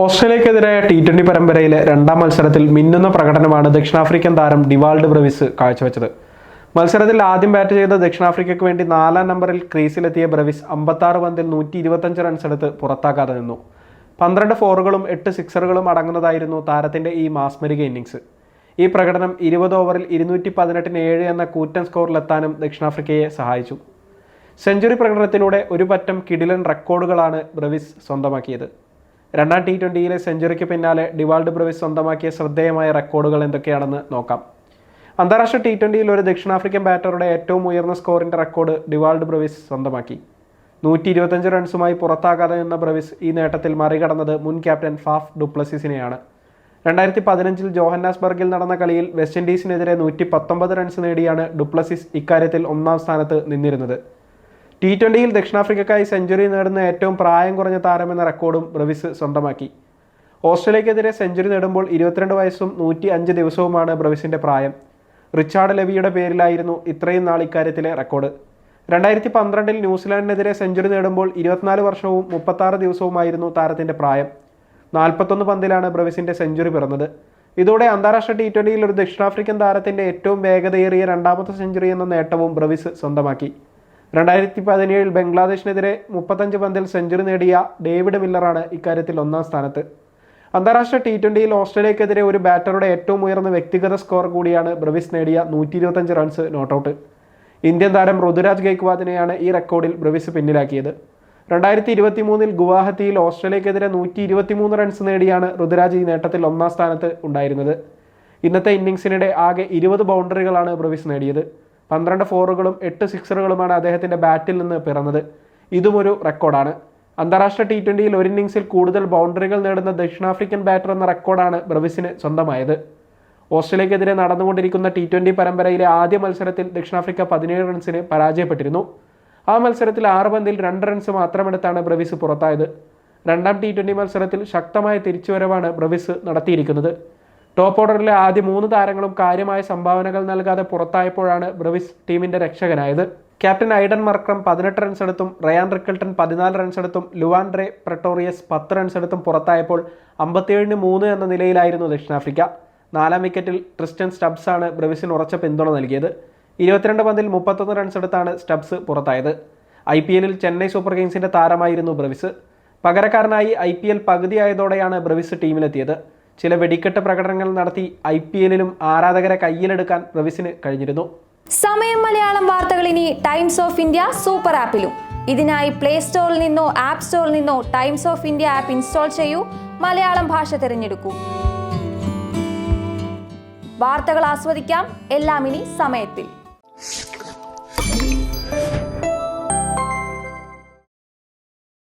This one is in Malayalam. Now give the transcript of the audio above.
ഓസ്ട്രേലിയക്കെതിരായ T20 പരമ്പരയിലെ രണ്ടാം മത്സരത്തിൽ മിന്നുന്ന പ്രകടനമാണ് ദക്ഷിണാഫ്രിക്കൻ താരം ഡിവാൾഡ് ബ്രവിസ് കാഴ്ചവെച്ചത്. മത്സരത്തിൽ ആദ്യം ബാറ്റ് ചെയ്ത ദക്ഷിണാഫ്രിക്കയ്ക്ക് വേണ്ടി 4-ാം നമ്പറിൽ ക്രീസിലെത്തിയ ബ്രവിസ് 56 പന്തിൽ 125 റൺസെടുത്ത് പുറത്താക്കാതെ നിന്നു. 12 ഫോറുകളും 8 സിക്സറുകളും അടങ്ങുന്നതായിരുന്നു താരത്തിന്റെ ഈ മാസ്മരിക ഇന്നിംഗ്സ്. ഈ പ്രകടനം 20 ഓവറിൽ 218-7 എന്ന കൂറ്റൻ സ്കോറിലെത്താനും ദക്ഷിണാഫ്രിക്കയെ സഹായിച്ചു. സെഞ്ചുറി പ്രകടനത്തിലൂടെ ഒരു പറ്റം കിടിലൻ റെക്കോർഡുകളാണ് ബ്രവിസ് സ്വന്തമാക്കിയത്. രണ്ടാം T20യിലെ സെഞ്ചുറിക്ക് പിന്നാലെ ഡിവാൾഡ് ബ്രവിസ് സ്വന്തമാക്കിയ ശ്രദ്ധേയമായ റെക്കോർഡുകൾ എന്തൊക്കെയാണെന്ന് നോക്കാം. അന്താരാഷ്ട്ര T20യിൽ ഒരു ദക്ഷിണാഫ്രിക്കൻ ബാറ്ററുടെ ഏറ്റവും ഉയർന്ന സ്കോറിന്റെ റെക്കോർഡ് ഡിവാൾഡ് ബ്രവിസ് സ്വന്തമാക്കി. 125 റൺസുമായി പുറത്താകാതെ നിന്ന ബ്രവിസ് ഈ നേട്ടത്തിൽ മറികടന്നത് മുൻ ക്യാപ്റ്റൻ ഫാഫ് ഡു പ്ലസീസിനെയാണ്. 2015-ൽ ജോഹന്നാസ്ബർഗിൽ നടന്ന കളിയിൽ വെസ്റ്റ് ഇൻഡീസിനെതിരെ 119 റൺസ് നേടിയാണ് ഡു പ്ലസീസ് ഇക്കാര്യത്തിൽ ഒന്നാം സ്ഥാനത്ത് നിന്നിരുന്നത്. T20യിൽ ദക്ഷിണാഫ്രിക്കയ്ക്കായി സെഞ്ചുറി നേടുന്ന ഏറ്റവും പ്രായം കുറഞ്ഞ താരമെന്ന റെക്കോർഡും ബ്രവിസ് സ്വന്തമാക്കി. ഓസ്ട്രേലിയക്കെതിരെ സെഞ്ചുറി നേടുമ്പോൾ 22 വയസ്സും 105 ദിവസവുമാണ് ബ്രവിസിന്റെ പ്രായം. റിച്ചാർഡ് ലെവിയുടെ പേരിലായിരുന്നു ഇത്രയും നാൾ ഇക്കാര്യത്തിലെ റെക്കോർഡ്. 2012-ൽ ന്യൂസിലാൻഡിനെതിരെ സെഞ്ചുറി നേടുമ്പോൾ 24 വർഷവും 36 ദിവസവുമായിരുന്നു താരത്തിന്റെ പ്രായം. 41 പന്തിലാണ് ബ്രവിസിന്റെ സെഞ്ചുറി പിറന്നത്. ഇതോടെ അന്താരാഷ്ട്ര T20യിൽ ഒരു ദക്ഷിണാഫ്രിക്കൻ താരത്തിന്റെ ഏറ്റവും വേഗതയേറിയ രണ്ടാമത്തെ സെഞ്ചുറി എന്ന നേട്ടവും ബ്രവിസ് സ്വന്തമാക്കി. 2017-ൽ ബംഗ്ലാദേശിനെതിരെ 35 പന്തിൽ സെഞ്ചുറി നേടിയ ഡേവിഡ് മില്ലറാണ് ഇക്കാര്യത്തിൽ ഒന്നാം സ്ഥാനത്ത്. അന്താരാഷ്ട്ര T20യിൽ ഓസ്ട്രേലിയക്കെതിരെ ഒരു ബാറ്ററുടെ ഏറ്റവും ഉയർന്ന വ്യക്തിഗത സ്കോർ കൂടിയാണ് ബ്രവിസ് നേടിയ 125 റൺസ് നോട്ടൌട്ട്. ഇന്ത്യൻ താരം ഋതുരാജ് ഗെയ്ക്വാദിനെയാണ് ഈ റെക്കോർഡിൽ ബ്രവിസ് പിന്നിലാക്കിയത്. 2023-ൽ ഗുവാഹത്തിയിൽ ഓസ്ട്രേലിയക്കെതിരെ 123 റൺസ് നേടിയാണ് ഋതുരാജ് ഈ നേട്ടത്തിൽ ഒന്നാം സ്ഥാനത്ത് ഉണ്ടായിരുന്നത്. ഇന്നത്തെ ഇന്നിംഗ്സിനിടെ ആകെ 20 ബൗണ്ടറികളാണ് ബ്രവിസ് നേടിയത്. 12 ഫോറുകളും 8 സിക്സറുകളുമാണ് അദ്ദേഹത്തിന്റെ ബാറ്റിൽ നിന്ന് പിറന്നത്. ഇതും ഒരു റെക്കോർഡാണ്. അന്താരാഷ്ട്ര T20യിൽ ഒരു ഇന്നിംഗ്സിൽ കൂടുതൽ ബൗണ്ടറികൾ നേടുന്ന ദക്ഷിണാഫ്രിക്കൻ ബാറ്റർ എന്ന റെക്കോർഡാണ് ബ്രവിസിന് സ്വന്തമായത്. ഓസ്ട്രേലിയക്കെതിരെ നടന്നുകൊണ്ടിരിക്കുന്ന T20 പരമ്പരയിലെ ആദ്യ മത്സരത്തിൽ ദക്ഷിണാഫ്രിക്ക 17 റൺസിന് പരാജയപ്പെട്ടിരുന്നു. ആ മത്സരത്തിൽ 6 പന്തിൽ 2 റൺസ് മാത്രമെടുത്താണ് ബ്രവിസ് പുറത്തായത്. രണ്ടാം T20 മത്സരത്തിൽ ശക്തമായ തിരിച്ചുവരവാണ് ബ്രവിസ് നടത്തിയിരിക്കുന്നത്. ടോപ്പ് ഓർഡറിലെ ആദ്യ 3 താരങ്ങളും കാര്യമായ സംഭാവനകൾ നൽകാതെ പുറത്തായപ്പോഴാണ് ബ്രവിസ് ടീമിന്റെ രക്ഷകനായത്. ക്യാപ്റ്റൻ ഐഡൻ മർക്രം 18 റൺസെടുത്തും റയാൻ റിക്കിൾട്ടൺ 14 റൺസെടുത്തും ലുവാൻഡ്രെ പ്രട്ടോറിയസ് 10 റൺസെടുത്തും പുറത്തായപ്പോൾ 57-3 എന്ന നിലയിലായിരുന്നു ദക്ഷിണാഫ്രിക്ക. 4-ാം വിക്കറ്റിൽ ട്രിസ്റ്റൻ സ്റ്റബ്സാണ് ബ്രവിസിന് ഉറച്ച പിന്തുണ നൽകിയത്. 22 പന്തിൽ 31 റൺസെടുത്താണ് സ്റ്റബ്സ് പുറത്തായത്. IPLൽ ചെന്നൈ സൂപ്പർ കിങ്സിന്റെ താരമായിരുന്നു ബ്രവിസ്. പകരക്കാരനായി IPL പകുതിയായതോടെയാണ് ബ്രവിസ് ടീമിലെത്തിയത്. ചില വെടിക്കെട്ട് പ്രകടനങ്ങൾ നടത്തി IPLലും ആരാധകരെ കയ്യിലെടുക്കാൻ ബ്രവിസിന് കഴിഞ്ഞിരുന്നു. സമയം മലയാളം വാർത്തകൾ ഇനി ടൈംസ് ഓഫ് ഇന്ത്യ സൂപ്പർ ആപ്പിലും. ഇതിനായി പ്ലേ സ്റ്റോറിൽ നിന്നോ ആപ്പ് സ്റ്റോറിൽ നിന്നോ times of India app install ചെയ്യൂ. മലയാളം ഭാഷ തിരഞ്ഞെടുക്കൂ. വാർത്തകൾ ആസ്വദിക്കാം. എല്ലാം ഇനി സമയത്തിൽ.